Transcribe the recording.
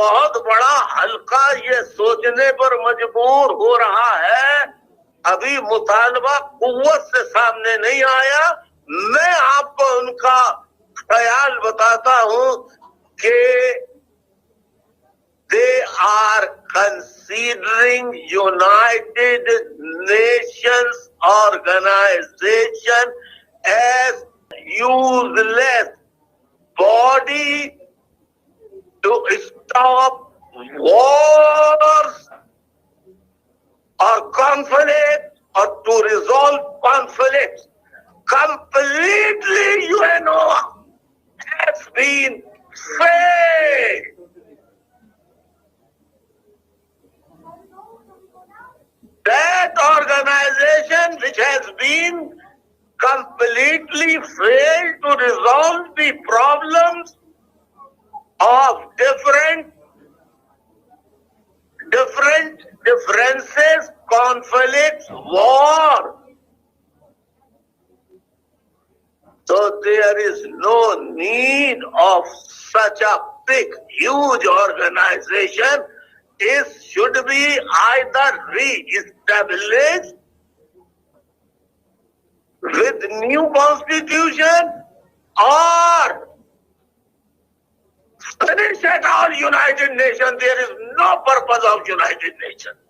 बहुत बड़ा हल्का ये सोचने पर मजबूर हो रहा है। अभी मुतालबा कुव्वत से सामने नहीं आया। मैं आपको उनका ख्याल बताता हूं कि they are considering United Nations organization as useless body to stop wars or conflict or to resolve conflicts. Completely UNO has been failed. That organization which has been completely failed to resolve the problems of differences, conflicts, war. So there is no need of such a big, huge organization. It should be either re-established with new constitution or finish at all United Nations. There is no purpose of United Nations.